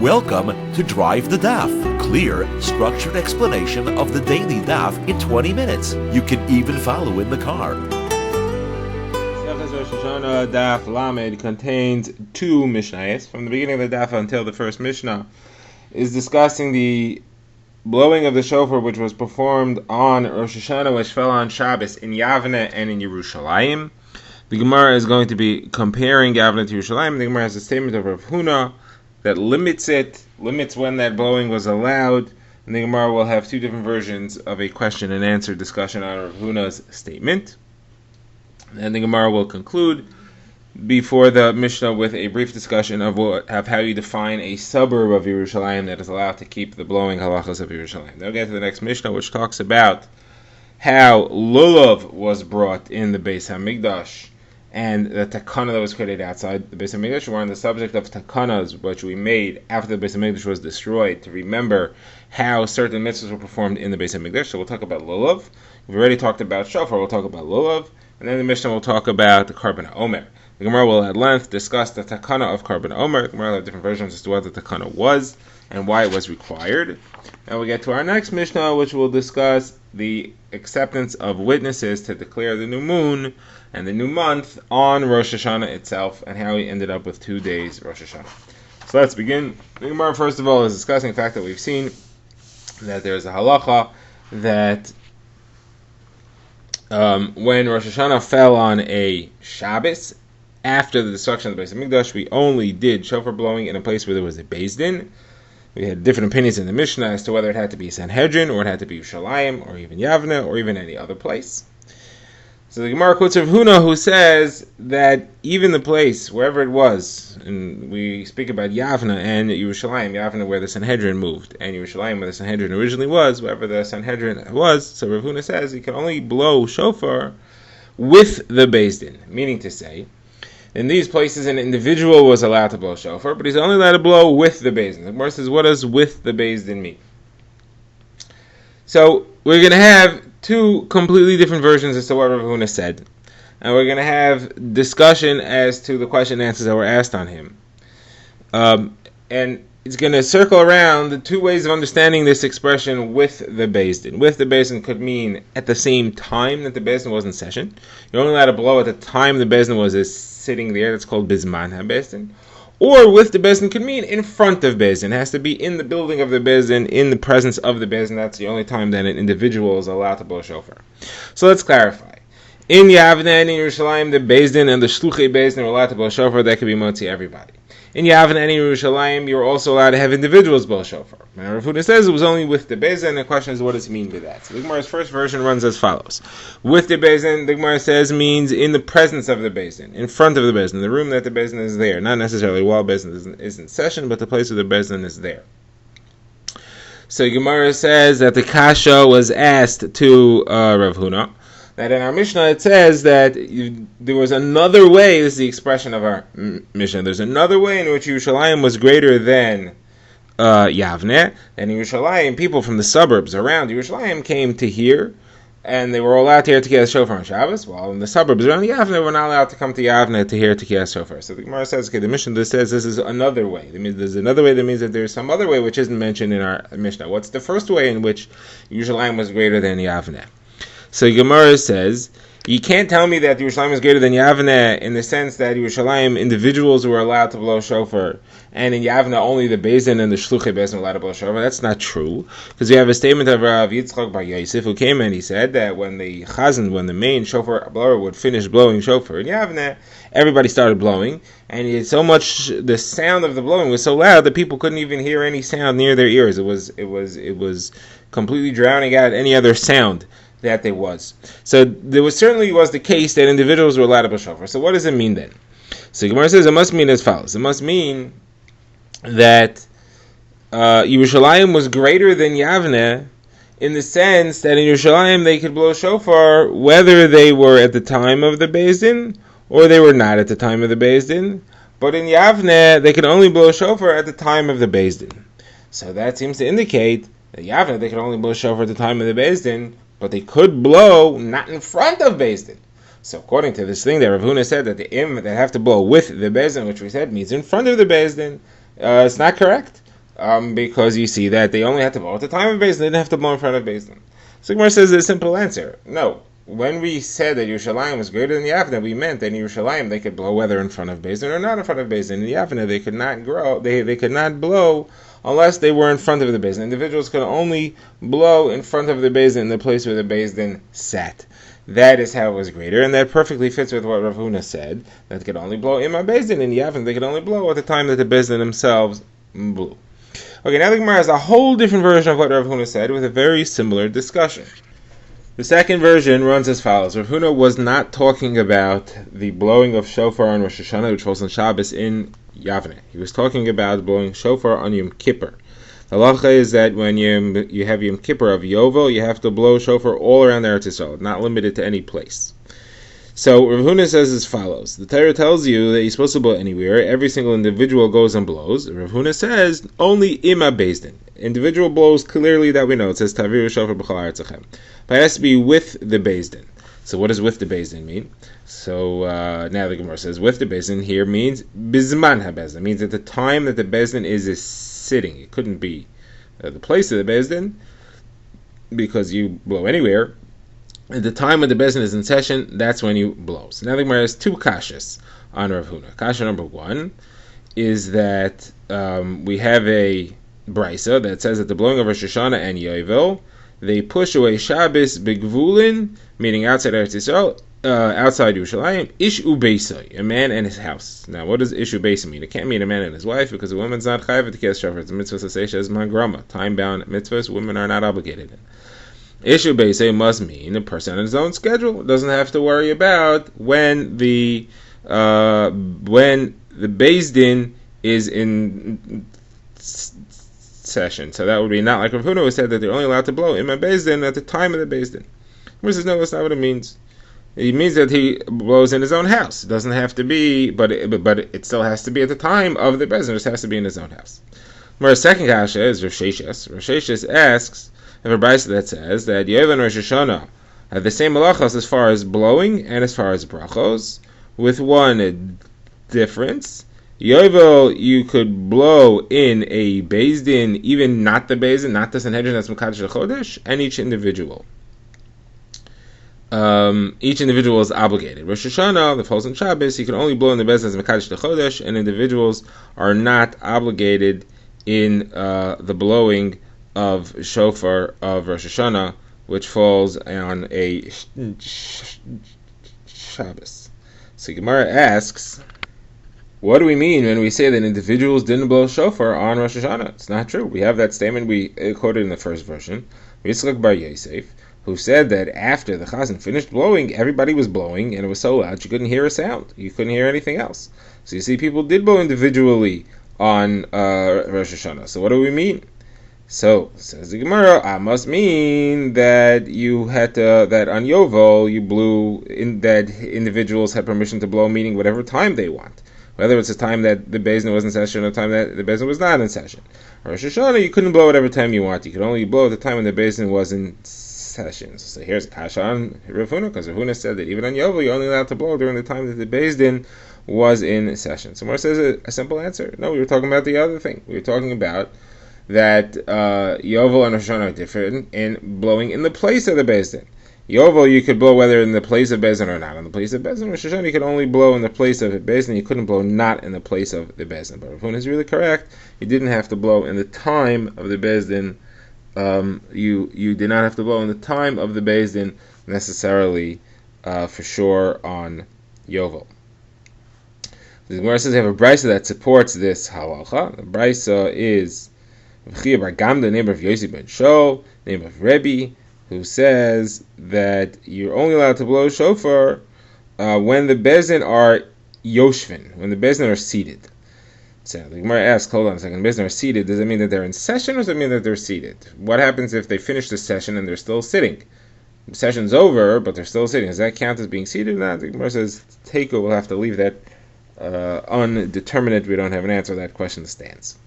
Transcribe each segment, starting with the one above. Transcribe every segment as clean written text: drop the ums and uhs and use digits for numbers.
Welcome to Drive the Daf, clear, structured explanation of the daily Daf in 20 minutes. You can even follow in the car. Rosh Hashana Daf Lamed contains two Mishnayos. From the beginning of the Daf until the first Mishnah is discussing the blowing of the shofar which was performed on Rosh Hashana, which fell on Shabbos in Yavne and in Yerushalayim. The Gemara is going to be comparing Yavne to Yerushalayim. The Gemara has a statement of Rav Huna that limits when that blowing was allowed, and the Gemara will have two different versions of a question and answer discussion on Rav Huna's statement. And the Gemara will conclude before the Mishnah with a brief discussion of how you define a suburb of Yerushalayim that is allowed to keep the blowing halachas of Yerushalayim. Then we'll get to the next Mishnah, which talks about how lulav was brought in the Beis HaMikdash and the takana that was created outside the Beis HaMikdash. We're on the subject of takanas, which we made after the Beis HaMikdash was destroyed to remember how certain mitzvahs were performed in the Beis HaMikdash. So we'll talk about lulav. We've already talked about shofar. We'll talk about lulav. And then the Mishnah will talk about the Karban Omer. The Gemara will at length discuss the takana of Karban Omer. The Gemara will have different versions as to what the takana was and why it was required. And we get to our next Mishnah, which will discuss the acceptance of witnesses to declare the new moon and the new month on Rosh Hashana itself, and how he ended up with 2 days Rosh Hashana. So let's begin. The Gemara, first of all, is discussing the fact that we've seen that there's a halacha that when Rosh Hashanah fell on a Shabbos, after the destruction of the Beis HaMikdash, we only did shofar blowing in a place where there was a Beis Din. We had different opinions in the Mishnah as to whether it had to be Sanhedrin, or it had to be Yerushalayim, or even Yavne, or even any other place. So the Gemara quotes Rav Huna, who says that even the place, wherever it was, and we speak about Yavne and Yerushalayim, Yavne where the Sanhedrin moved, and Yerushalayim where the Sanhedrin originally was, wherever the Sanhedrin was, so Rav Huna says you can only blow shofar with the Beis Din, meaning to say, in these places an individual was allowed to blow shofar, but he's only allowed to blow with the Beis Din. The Gemara says, what does with the Beis Din mean? So we're going to have two completely different versions as to what Rav Huna said, and we're going to have discussion as to the question and answers that were asked on him. And it's going to circle around the two ways of understanding this expression with the Beis Din. With the Beis Din could mean at the same time that the Beis Din was in session. You're only allowed to blow at the time the Beis Din was sitting there. That's called Bizman HaBeis Din. Or with the Beis Din could mean in front of Beis Din. It has to be in the building of the Beis Din, in the presence of the Beis Din. That's the only time that an individual is allowed to blow shofar. So let's clarify. In Yavne and in Yerushalayim, the Beis Din and the Shluchei Beis Din are allowed to blow shofar. That could be motzi everybody. In Yavne and in Yerushalayim, you're also allowed to have individuals blow shofar. Now, Rav Huna says it was only with the Beis Din, and the question is, what does he mean by that? So the Gemara's first version runs as follows. With the Beis Din, the Gemara says means in the presence of the Beis Din, in front of the Beis Din, the room that the Beis Din is there. Not necessarily while Beis Din is in session, but the place where the Beis Din is there. So Gemara says that the Kasha was asked to Rav Huna, that in our Mishnah it says that there was another way. This is the expression of our Mishnah. There's another way in which Yerushalayim was greater than Yavne. And in Yerushalayim, people from the suburbs around Yerushalayim came to hear, and they were allowed to hear Tekiyas Shofar on Shabbos, while in the suburbs around Yavne were not allowed to come to Yavne to hear Tekiyas Shofar. So the Gemara says, okay, the Mishnah says this is another way. That means there's another way. That means that there's some other way which isn't mentioned in our Mishnah. What's the first way in which Yerushalayim was greater than Yavne? So Gemara says, you can't tell me that Yerushalayim is greater than Yavne in the sense that Yerushalayim individuals were allowed to blow shofar, and in Yavne only the Beis Din and the Shluchei Beis Din were allowed to blow shofar. That's not true, because we have a statement of Rav Yitzchak Bar Yosef, who came and he said that when the chazan, when the main shofar blower would finish blowing shofar in Yavne, everybody started blowing, and it so much the sound of the blowing was so loud that people couldn't even hear any sound near their ears. It was completely drowning out any other sound that there was. So there certainly was the case that individuals were allowed to blow shofar. So what does it mean then? So Gemara says it must mean as follows. It must mean that Yerushalayim was greater than Yavne in the sense that in Yerushalayim they could blow shofar whether they were at the time of the Beis Din or they were not at the time of the Beis Din. But in Yavne they could only blow shofar at the time of the Beis Din. So that seems to indicate that Yavne they could only blow shofar at the time of the Beis Din, but they could blow not in front of Beis Din. So according to this thing that Rav Huna said that the im that have to blow with the Beis Din, which we said means in front of the Beis Din, it's not correct. because you see that they only had to blow at the time of Beis Din, they didn't have to blow in front of Beis Din. So Gemara says a simple answer. No. When we said that Yerushalayim was greater than Yavne, we meant that in Yerushalayim they could blow whether in front of Beis Din or not in front of Beis Din. In Yavne they could not grow, they could not blow unless they were in front of the Beis Din. Individuals could only blow in front of the Beis Din, in the place where the Beis Din sat. That is how it was greater, and that perfectly fits with what Rav Huna said, that they could only blow in my Beis Din. In Yavne they could only blow at the time that the Beis Din themselves blew. Okay, now the Gemara has a whole different version of what Rav Huna said with a very similar discussion. The second version runs as follows. Rav Huna was not talking about the blowing of shofar on Rosh Hashana, which falls on Shabbos in Yavne. He was talking about blowing shofar on Yom Kippur. The halacha is that when you have Yom Kippur of Yovel, you have to blow shofar all around Eretz Yisrael, not limited to any place. So Rav Huna says as follows. The Torah tells you that you're supposed to blow anywhere. Every single individual goes and blows. Rav Huna says only ima Beis Din. Individual blows clearly that we know. It says Taviru shofar b'chol ha'aretzachem. But it has to be with the Beis Din. So what does with the Beis Din mean? So now the Gemara says with the Beis Din here means bizman haBeis Din. It means at the time that the Beis Din is sitting. It couldn't be the place of the Beis Din because you blow anywhere. At the time when the Beis Din is in session, that's when you blow. So now the Gemara has two kashas on Rav Huna. Kasha number one is that we have a brisa that says that the blowing of Rosh Hashana and Yovel, they push away Shabbos begvulin, meaning outside Eretz Yisrael, outside Yerushalayim, ish ubeisai, a man and his house. Now, what does ish ubeisai mean? It can't mean a man and his wife because a woman's not chayav to kiss shofar. It's a mitzvah sasesha as mangrama, time-bound mitzvahs. Women are not obligated. Ishu Beisei must mean a person on his own schedule. Doesn't have to worry about when the Beis Din is in session. So that would be not like Rav Huna who said that they're only allowed to blow in my Beis Din at the time of the Beis Din. He says no, that's not what it means. It means that he blows in his own house. It doesn't have to be, but it still has to be at the time of the Beis Din. It just has to be in his own house. Whereas second kasha is Rosh Hashana. Rosh Hashana asks, I have a brisa that says that Yovel and Rosh Hashana have the same malachos as far as blowing and as far as brachos, with one difference. Yovel, you could blow in a Beis Din, even not the Beis Din, not the Sanhedrin that's Mekadosh Chodesh, and each individual. Each individual is obligated. Rosh Hashana, the falls on Shabbos, you can only blow in the Beis Din as Mekadosh Chodesh, and individuals are not obligated in the blowing of shofar of Rosh Hashana, which falls on a Shabbos. So Gemara asks, what do we mean when we say that individuals didn't blow shofar on Rosh Hashana? It's not true. We have that statement we quoted in the first version. Yitzchak bar Yosef, who said that after the Chazan finished blowing, everybody was blowing, and it was so loud you couldn't hear a sound. You couldn't hear anything else. So you see, people did blow individually on Rosh Hashana. So what do we mean? So, says the Gemara, I must mean that you had to, that on Yovel you blew, in that individuals had permission to blow, meaning whatever time they want. Whether it's a time that the Beis Din was in session or a time that the Beis Din was not in session. Rosh Hashana, you couldn't blow whatever time you want. You could only blow at the time when the Beis Din was in session. So here's Kasha on Rav Huna, because Rav Huna said that even on Yovel you're only allowed to blow during the time that the Beis Din was in session. So Mar says a simple answer. No, we were talking about the other thing. We were talking about that Yovel and Rosh Hashana are different in blowing in the place of the Beis Din. Yovel, you could blow whether in the place of Beis Din or not in the place of Beis Din. Rosh Hashana, you could only blow in the place of the Beis Din. You couldn't blow not in the place of the Beis Din. But Rav Huna is really correct. You didn't have to blow in the time of the Beis Din. You did not have to blow in the time of the Beis Din necessarily, for sure, on Yovel. The Gemara says they have a brisa that supports this halacha. The brisa is Chia bar Gamda, name of Yosef ben Shol, name of Rebbe, who says that you're only allowed to blow shofar when the Beis Din are yoshvin, when the Beis Din are seated. So the Gemara asks, hold on a second, the Beis Din are seated, does it mean that they're in session or does it mean that they're seated? What happens if they finish the session and they're still sitting? The session's over, but they're still sitting. Does that count as being seated or not? The Gemara says, Teiko, we'll have to leave that undeterminate. We don't have an answer. That question stands.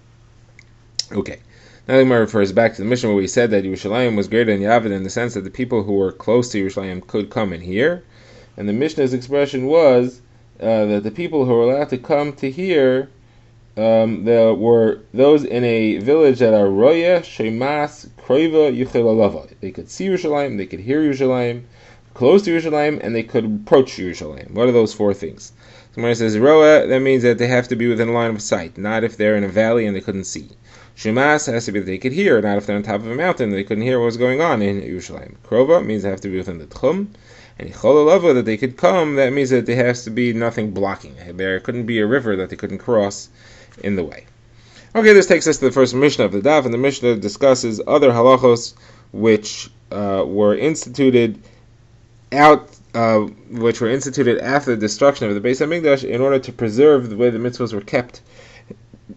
Okay. Now the Gemara refers back to the Mishnah where we said that Yerushalayim was greater than Yavin in the sense that the people who were close to Yerushalayim could come and hear. And the Mishnah's expression was that the people who were allowed to come to hear there were those in a village that are Roya, Shemas, Kroiva, Yuchelalava. They could see Yerushalayim, they could hear Yerushalayim, close to Yerushalayim, and they could approach Yerushalayim. What are those four things? So when it says Roa, that means that they have to be within a line of sight, not if they're in a valley and they couldn't see. Shemas has to be that they could hear, not if they're on top of a mountain and they couldn't hear what was going on in Yerushalayim. Krova means they have to be within the Tchum. And Yicholalava, that they could come, that means that there has to be nothing blocking. There couldn't be a river that they couldn't cross in the way. Okay, this takes us to the first Mishnah of the Daf, and the Mishnah discusses other halachos which were instituted after the destruction of the Beis Hamikdash in order to preserve the way the mitzvahs were kept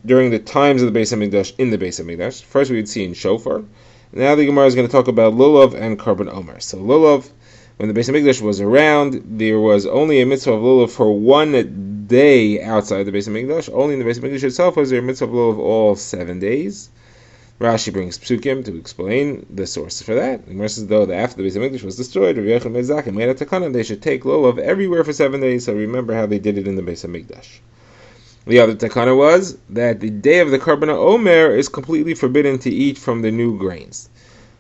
during the times of the Beis Hamikdash in the Beis Hamikdash. First we would see in Shofar. Now the Gemara is going to talk about Lulav and Karban Omer. So Lulav, when the Beis Hamikdash was around, there was only a mitzvah of Lulav for 1 day outside the Beis Hamikdash. Only in the Beis Hamikdash itself was there a mitzvah of Lulav all 7 days. Rashi brings psukim to explain the source for that. The Gemara says, though, that after the Beis Hamikdash was destroyed, Rabbi Yochanan ben Zakkai made a takana, they should take Lulav everywhere for 7 days, so remember how they did it in the Beis Hamikdash. The other takana was that the day of the Karban Omer is completely forbidden to eat from the new grains.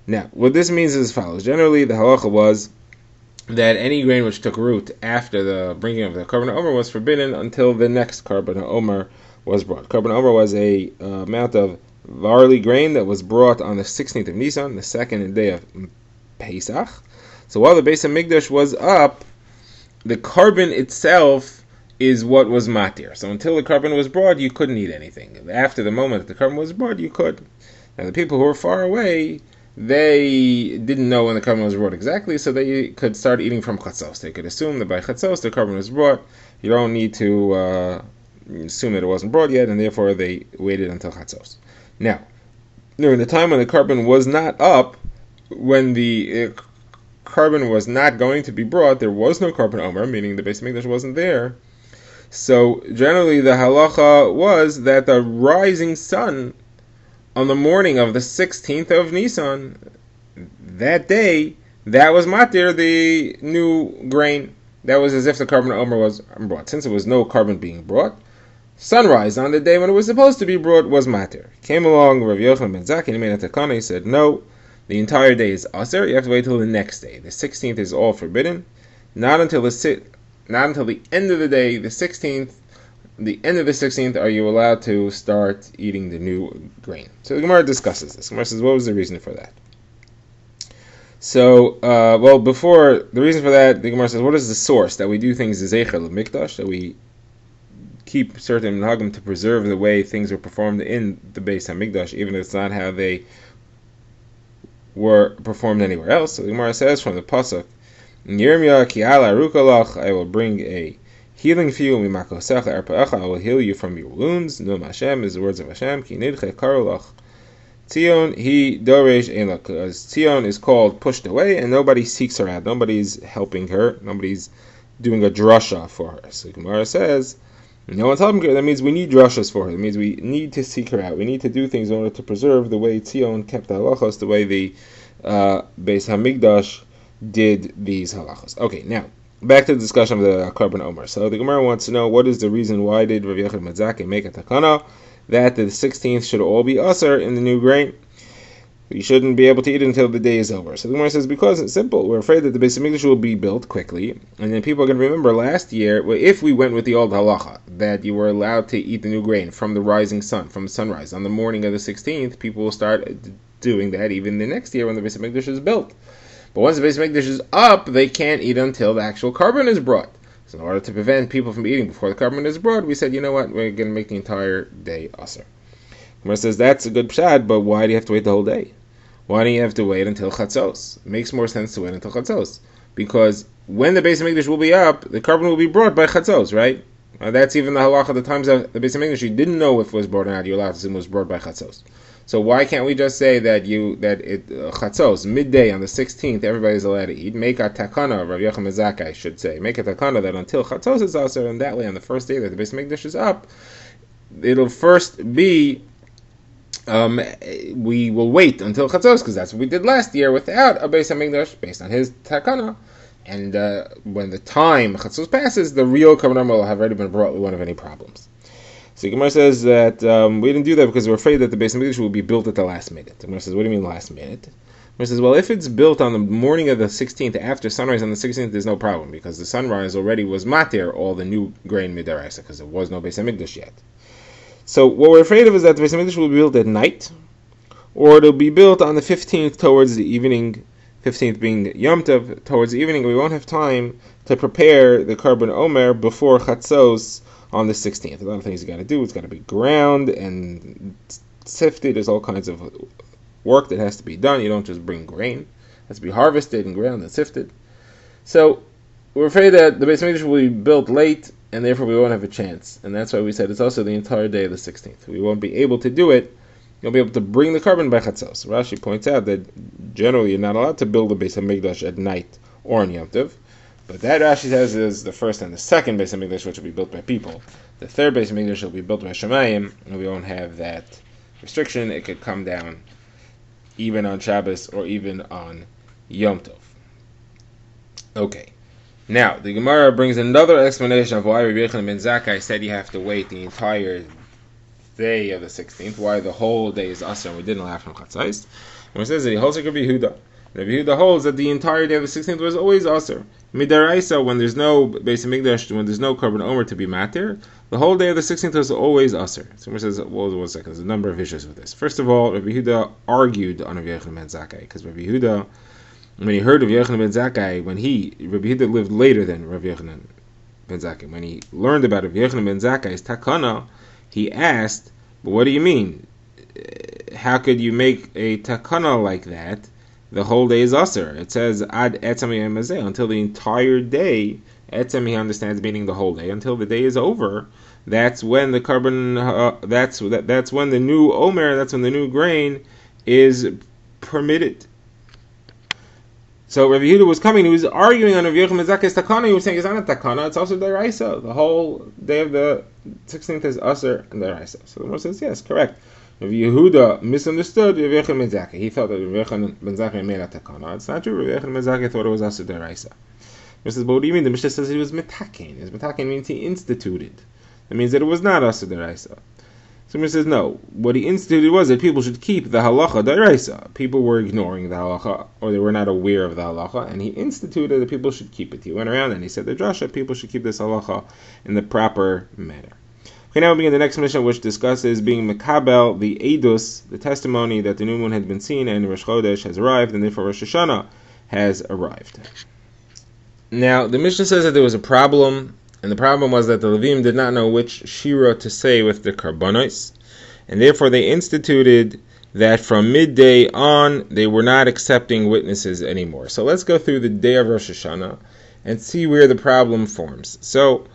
Now, what this means is as follows. Generally, the halacha was that any grain which took root after the bringing of the Karban Omer was forbidden until the next Karban Omer was brought. Karban Omer was a amount of barley grain that was brought on the 16th of Nisan, the second day of Pesach. So while the Beis Hamikdash was up, the carbon itself is what was matir. So until the carbon was brought, you couldn't eat anything. After the moment that the carbon was brought, you could. Now the people who were far away, they didn't know when the carbon was brought exactly, so they could start eating from chatzos. They could assume that by chatzos the carbon was brought. You don't need to assume that it wasn't brought yet, and therefore they waited until chatzos. Now, during the time when the carbon was not up, when the carbon was not going to be brought, there was no Karban Omer, meaning the Beis Hamikdash wasn't there. So generally the halacha was that the rising sun on the morning of the 16th of Nisan, that day, that was matir, the new grain. That was as if the Karban Omer was brought. Since there was no carbon being brought, sunrise on the day when it was supposed to be brought was matir. Came along Rav Yochanan ben Zakkai, he made a takana, he said, no, the entire day is aser, you have to wait till the next day. The 16th is all forbidden, not until the end of the day, the 16th, the end of the 16th, are you allowed to start eating the new grain. So the Gemara discusses this. The Gemara says, what was the reason for that? So, before the reason for that, the Gemara says, what is the source that we do things as Zeicher L'Mikdash, that we keep certain minhagim to preserve the way things were performed in the Beis Hamikdash, even if it's not how they were performed anywhere else. So the Gemara says from the pasuk, Yirmiyah ki ala arukalach, I will bring a healing for you. Mimakosecha erpa'echa, I will heal you from your wounds. Num Hashem is the words of Hashem. Ki nidche karolach Tzion he doresh elak, because Tzion is called pushed away, and nobody seeks her out. Nobody's helping her. Nobody's doing a drasha for her. So Gemara says, no one's helping her. That means we need drashas for her. That means we need to seek her out. We need to do things in order to preserve the way Tzion kept the halachos, the way the Beis Hamikdash did these halachos. Okay, now back to the discussion of the Karban Omer. So the Gemara wants to know, what is the reason why did Rav Yochanan ben Zakkai make a takana that the 16th should all be aser in the new grain? You shouldn't be able to eat it until the day is over. So the Gemara says, because it's simple. We're afraid that the Beis Hamikdash will be built quickly, and then people are going to remember last year, if we went with the old halacha, that you were allowed to eat the new grain from the rising sun, from sunrise, on the morning of the 16th, people will start doing that even the next year when the Beis Hamikdash is built. But once the Beis Hamikdash is up, they can't eat until the actual carbon is brought. So in order to prevent people from eating before the carbon is brought, we said, you know what, we're going to make the entire day aser. Gemara says, that's a good pshad, but why do you have to wait the whole day? Why do you have to wait until chatzos? It makes more sense to wait until chatzos, because when the Beis Hamikdash will be up, the carbon will be brought by chatzos, right? That's even the halacha of the times of the Beis Hamikdash. You didn't know if it was brought or not. You're allowed to assume it was brought by chatzos. So why can't we just say that chatzos, midday on the 16th, everybody's allowed to eat? Make a takana, Rav Yochanan ben Zakkai should say, make a takana that until chatzos is aser, and that way on the first day that the Beis Hamikdash is up, it'll first be, we will wait until chatzos, because that's what we did last year without a Beis Hamikdash, based on his takana. And when the time chatzos passes, the real Karban Omer will have already been brought. We won't have any problems. So Gemara says that we didn't do that because we're afraid that the Beis Hamikdash will be built at the last minute. Gemara says, what do you mean last minute? Gemara says, well, if it's built on the morning of the 16th after sunrise on the 16th, there's no problem because the sunrise already was matir all the new grain midaraisa because there was no Beis Hamikdash yet. So what we're afraid of is that the Beis Hamikdash will be built at night, or it'll be built on the 15th towards the evening, 15th being Yom Tov, towards the evening. We won't have time to prepare the Karban Omer before Chatzos on the 16th. A lot of things you got to do. It's got to be ground and sifted. There's all kinds of work that has to be done. You don't just bring grain. It has to be harvested and ground and sifted. So we're afraid that the Beis Hamikdash will be built late, and therefore we won't have a chance. And that's why we said it's also the entire day of the 16th. We won't be able to do it. You'll be able to bring the carbon by Chatzos. Rashi points out that generally you're not allowed to build a Beis Hamikdash at night or on Yom Tov. But that Rashi says is the first and the second Beis Hamikdash, which will be built by people. The third Beis Hamikdash will be built by Shemayim, and we won't have that restriction. It could come down even on Shabbos or even on Yom Tov. Okay. Now, the Gemara brings another explanation of why Rabbi Yochanan ben Zakkai said you have to wait the entire day of the 16th, why the whole day is Asr and we didn't allow from Chatzais. And it says that he holds like Rabbi Yehuda. Rabbi Yehuda holds that the entire day of the 16th was always Asr. Midaraisa, when there's no Beis Hamikdash, when there's no Karban Omer to be matir, the whole day of the 16th was always Asr. Someone says, well, 1 second, there's a number of issues with this. First of all, Rabbi Yehuda argued on Rabbi Yochanan ben Zakkai, because Rabbi Yehuda, when he heard of Yochanan ben Zakkai, Rabbi Yehuda lived later than Rabbi Yochanan ben Zakkai. When he learned about Rabbi Yochanan ben Zakkai's takana, he asked, but what do you mean? How could you make a takana like that? The whole day is Asr. It says ad etzem yemazeh, until the entire day. Etzem, he understands, meaning the whole day. Until the day is over, that's when the carbon. That's when the new omer. That's when the new grain is permitted. So Rabbi Yehuda was coming. He was arguing on Rabbi Yochanan ben Zakkai's takana. He was saying it's not a takana. It's also deraisa. The whole day of the 16th is Asr and deraisa. So the Gemara says yes, correct. Rabbi Yehuda misunderstood Rabbi Yochanan ben Zakkai. He thought that Rabbi Yochanan ben Zakkai made a takana. It's not true. Rabbi Yochanan ben Zakkai thought it was Asr deraisa. He says, but what do you mean? The Mishnah says he was mitaken. His mitaken means he instituted. That means that it was not Asr deraisa. So he says no. What he instituted was that people should keep the halacha deraisa. People were ignoring the halacha, or they were not aware of the halacha, and he instituted that people should keep it. He went around and he said the drasha, people should keep this halacha in the proper manner. Okay, now we begin the next Mishnah, which discusses being Mekabel, the Eidos, the testimony that the new moon had been seen and Rosh Chodesh has arrived, and therefore Rosh Hashana has arrived. Now, the Mishnah says that there was a problem, and the problem was that the Levim did not know which Shira to say with the Karbonos, and therefore they instituted that from midday on, they were not accepting witnesses anymore. So let's go through the day of Rosh Hashanah and see where the problem forms. So,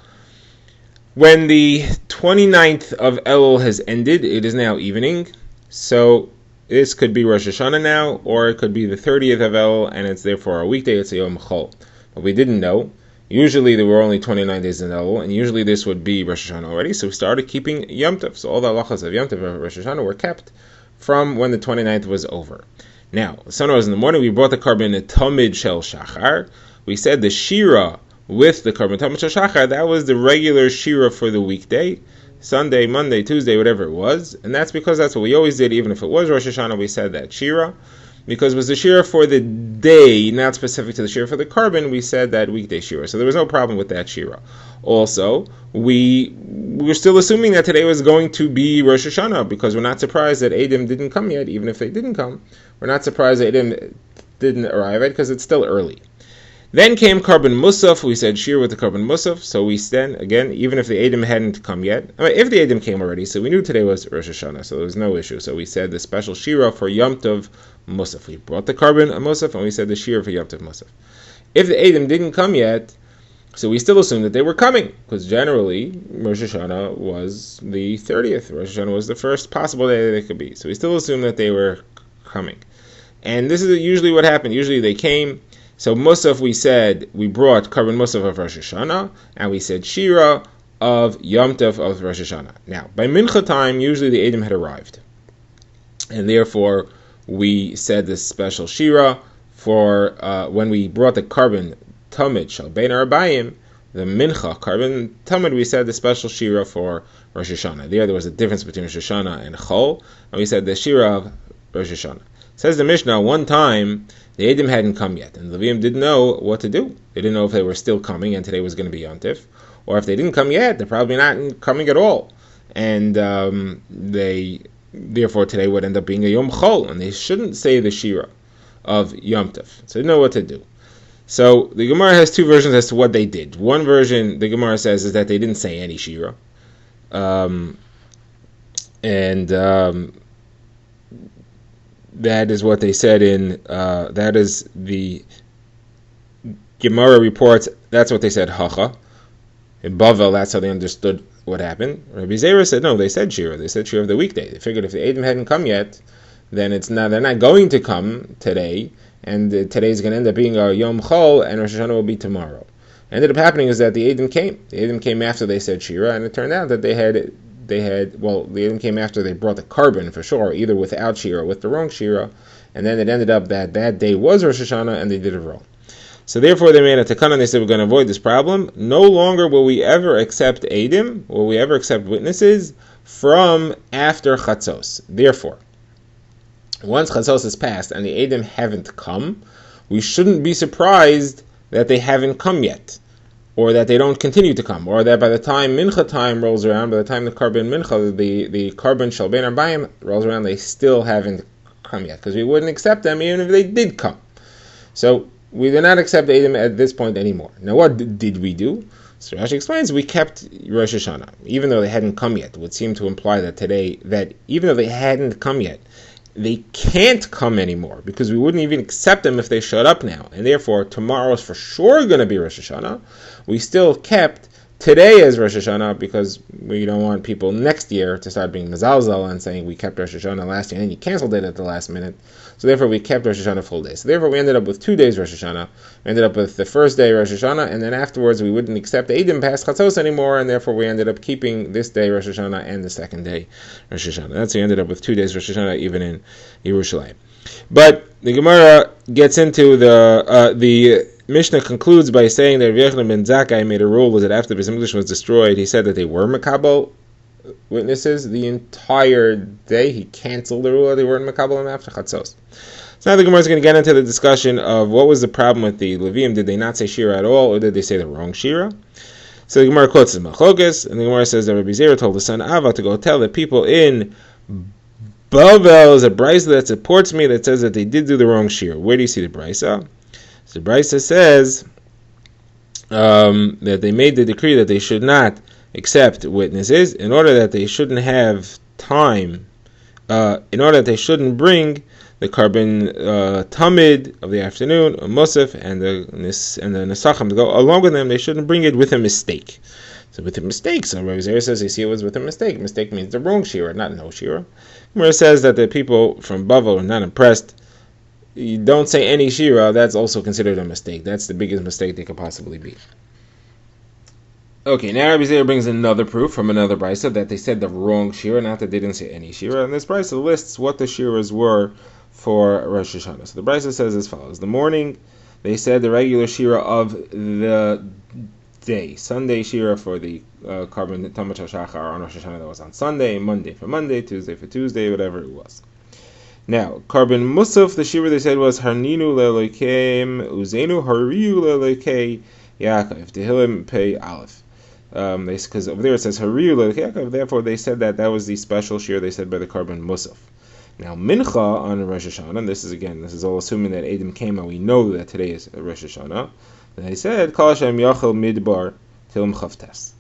when the 29th of Elul has ended, it is now evening. So this could be Rosh Hashanah now, or it could be the 30th of Elul, and it's therefore a weekday, it's a Yom Chol. But we didn't know. Usually there were only 29 days in Elul, and usually this would be Rosh Hashanah already, so we started keeping Yom Tov. So all the halachas of Yom Tov and Rosh Hashanah were kept from when the 29th was over. Now, the sunrise in the morning, we brought the carbon in Tamid Shel Shachar. We said the Shira with the carbon Tamid Shel Shachar, that was the regular Shira for the weekday, Sunday, Monday, Tuesday, whatever it was, and that's because that's what we always did, even if it was Rosh Hashanah, we said that Shira, because it was the Shira for the day, not specific to the Shira for the carbon, we said that weekday Shira, so there was no problem with that Shira. Also, we were still assuming that today was going to be Rosh Hashanah, because we're not surprised that Edom didn't come yet, even if they didn't come. We're not surprised that Edom didn't arrive yet, because it's still early. Then came Carbon Musaf. We said Shir with the Carbon Musaf. So we stand, again, even if the Edom hadn't come yet. I mean, if the Edom came already, so we knew today was Rosh Hashanah, so there was no issue. So we said the special Shira for Yom Tov Musaf. We brought the Carbon Musaf, and we said the Shira for Yom Tov Musaf. If the Edom didn't come yet, so we still assumed that they were coming, because generally Rosh Hashanah was the 30th. Rosh Hashanah was the first possible day that they could be. So we still assumed that they were coming. And this is usually what happened. Usually they came. So Musaf, we said, we brought Carbon Musaf of Rosh Hashanah, and we said Shira of Yom Tov of Rosh Hashanah. Now, by Mincha time, usually the Edom had arrived. And therefore, we said this special Shira for when we brought the Carbon Tamid Shal Bein Arbayim, the Mincha carbon Talmud, we said the special shira for Rosh Hashana. There was a difference between Rosh Hashana and Chol, and we said the shira of Rosh Hashana. Says the Mishnah, one time the Eidim hadn't come yet, and the Levium didn't know what to do. They didn't know if they were still coming, and today was going to be Yom Tif, or if they didn't come yet, they're probably not coming at all, and therefore today would end up being a Yom Chol, and they shouldn't say the shira of Yom Tif. So they didn't know what to do. So the Gemara has two versions as to what they did. One version, the Gemara says, is that they didn't say any shira. That is what they said in, that is the Gemara reports, that's what they said, Hacha. In Bavel, that's how they understood what happened. Rabbi Zera said, no, they said shira. They said shira of the weekday. They figured if the Eidim hadn't come yet, then they're not going to come today, and today is going to end up being a Yom Chol, and Rosh Hashanah will be tomorrow. Ended up happening is that the Eidim came. The Eidim came after they said shira, and it turned out that the Eidim came after they brought the carbon for sure, either without shira or with the wrong shira, and then it ended up that day was Rosh Hashanah, and they did it wrong. So therefore they made a takana, and they said we're going to avoid this problem. No longer will we ever accept Eidim, will we ever accept witnesses from after Chatzos. Therefore, once Chatzos is passed and the Eidim haven't come, we shouldn't be surprised that they haven't come yet, or that they don't continue to come, or that by the time Mincha time rolls around, by the time the carbon Mincha, the carbon Shalbein Arbayim rolls around, they still haven't come yet, because we wouldn't accept them even if they did come. So we do not accept Eidim at this point anymore. Now what did we do? So Rashi explains, we kept Rosh Hashanah, even though they hadn't come yet. It would seem to imply that today, that even though they hadn't come yet, they can't come anymore, because we wouldn't even accept them if they showed up now. And therefore, tomorrow is for sure going to be Rosh Hashanah. We still kept today as Rosh Hashanah, because we don't want people next year to start being mezalzel and saying we kept Rosh Hashanah last year and then you canceled it at the last minute. So therefore we kept Rosh Hashanah full day. So therefore we ended up with 2 days Rosh Hashanah. We ended up with the first day Rosh Hashanah, and then afterwards we wouldn't accept Eidim past Chatzos anymore, and therefore we ended up keeping this day Rosh Hashanah and the second day Rosh Hashanah. That's how we ended up with 2 days Rosh Hashanah even in Yerushalayim. But the Gemara gets into the Mishnah concludes by saying that Rav Yochanan ben Zakkai made a rule that after the Beis Hamikdash was destroyed, he said that they were Makabel witnesses the entire day. He canceled the rule that they weren't Makabel after Chatzos. So now the Gemara is going to get into the discussion of what was the problem with the Levium. Did they not say Shira at all, or did they say the wrong Shira? So the Gemara quotes the Machlokas, and the Gemara says that Rabbi Zera told the son Ava to go tell the people in Bavel is a brisa that supports me that says that they did do the wrong Shira. Where do you see the brisa? So the brisa says that they made the decree that they should not accept witnesses in order that they shouldn't have time, in order that they shouldn't bring the carbon tamid of the afternoon, a musaf, and the nesachim to go along with them. They shouldn't bring it with a mistake. So with a mistake, so Rabbi Zera says you see it was with a mistake. Mistake means the wrong shira, not no shira. Where it says that the people from Bavel are not impressed. You don't say any shira, that's also considered a mistake. That's the biggest mistake they could possibly be. Okay, now Rabbi Zera brings another proof from another brisa that they said the wrong shira, not that they didn't say any shira. And this brisa lists what the shiras were for Rosh Hashana. So the brisa says as follows: the morning, they said the regular shira of the day, Sunday shira for the carbon Tamid Shachar on Rosh Hashana that was on Sunday, Monday for Monday, Tuesday for Tuesday, whatever it was. Now, carbon Musaf, the shira they said was Harninu le'Elokeim Uzenu Hariyu le'Elokei Yaakov Tehillim Pei Aleph. Because over there it says Hariyu le'Elokei Yaakov. Therefore, they said that was the special shira they said by the carbon Musaf. Now, Mincha on Rosh Hashanah, and this is all assuming that Eidim came, and we know that today is Rosh Hashanah. They said Kol Hashem Yachel Midbar Tilim Chavtes.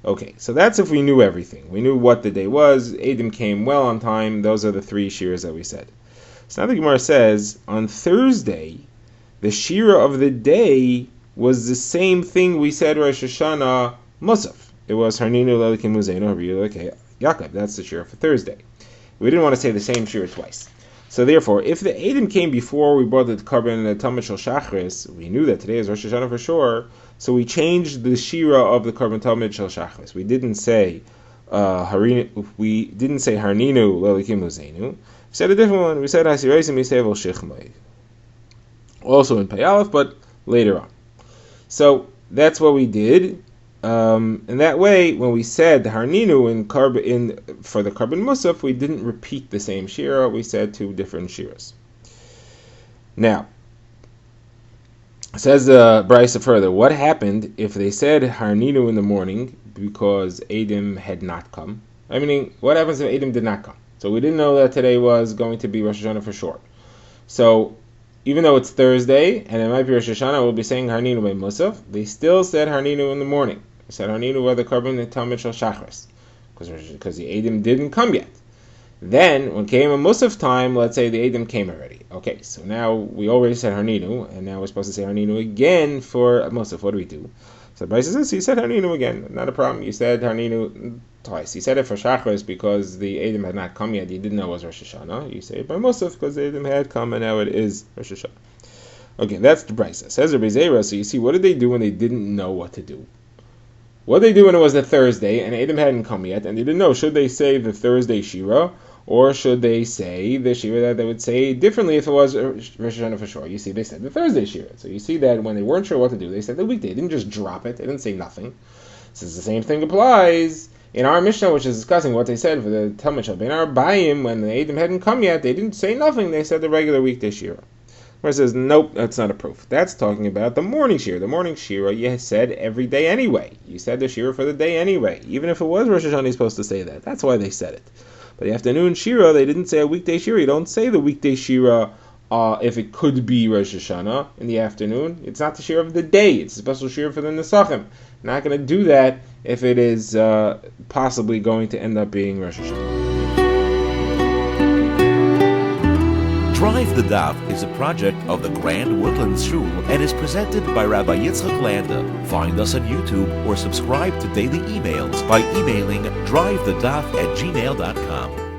Okay, so that's if we knew everything. We knew what the day was. Eidim came well on time. Those are the 3 shiras that we said. So now the Gemara says, on Thursday, the shira of the day was the same thing we said Rosh Hashanah Musaf. It was Harninu Lelikim Uzenu Hariyu Le'Elokei Yaakov. That's the shira for Thursday. We didn't want to say the same shira twice. So therefore, if the Eidim came before we brought the carbon and the Tamid Shel Shachris, we knew that today is Rosh Hashanah for sure, so we changed the shira of the carbon Tamid Shel Shachris. We didn't say Harninu Lelikim Uzenu. We said a different one. We said Hasireisim Yisevel Shichmai. Also in Pei Aleph, but later on. So that's what we did. And that way, when we said Harninu for the Karban Musaf, we didn't repeat the same shira. We said two different shiras. Now, says Brisa further, what happened if they said Harninu in the morning because Adam had not come? I mean, what happens if Adam did not come? So we didn't know that today was going to be Rosh Hashanah for sure. So even though it's Thursday and it might be Rosh Hashanah, we'll be saying Harninu by Musaf. They still said Harninu in the morning. They said Harninu by the Karban and Talmud Shal Shachris because the Adam didn't come yet. Then, when came a Musaf time, let's say the Adam came already. Okay, so now we already said Harninu, and now we're supposed to say Harninu again for Musaf. What do we do? So Brisa says, you said Harninu again. Not a problem. You said Harninu twice. You said it for Shachris because the Adam had not come yet. You didn't know it was Rosh Hashanah. You say it by Musaf because the Adam had come, and now it is Rosh Hashanah. Okay, that's the Brisa. Says Rabbi Zera, so you see, what did they do when they didn't know what to do? What did they do when it was a Thursday, and Adam hadn't come yet, and they didn't know, should they say the Thursday Shira, or should they say the Shira that they would say differently if it was Rosh Hashanah for sure? You see, they said the Thursday Shira. So you see that when they weren't sure what to do, they said the weekday. They didn't just drop it. They didn't say nothing. Since the same thing applies in our Mishnah, which is discussing what they said for the Talmud Shal Ben Arbayim, when the Adam hadn't come yet, they didn't say nothing. They said the regular weekday Shira. Where it says, nope, that's not a proof. That's talking about the morning Shira. The morning Shira, you said every day anyway. You said the Shira for the day anyway. Even if it was Rosh Hashanah, you're supposed to say that. That's why they said it. But the afternoon Shira, they didn't say a weekday Shira. You don't say the weekday Shira if it could be Rosh Hashanah in the afternoon. It's not the Shira of the day. It's a special Shira for the Nesachim. Not going to do that if it is possibly going to end up being Rosh Hashanah. Drive the Daf is a project of the Grand Woodlands Shul and is presented by Rabbi Yitzchak Landa. Find us on YouTube or subscribe to daily emails by emailing drivethedaf@gmail.com.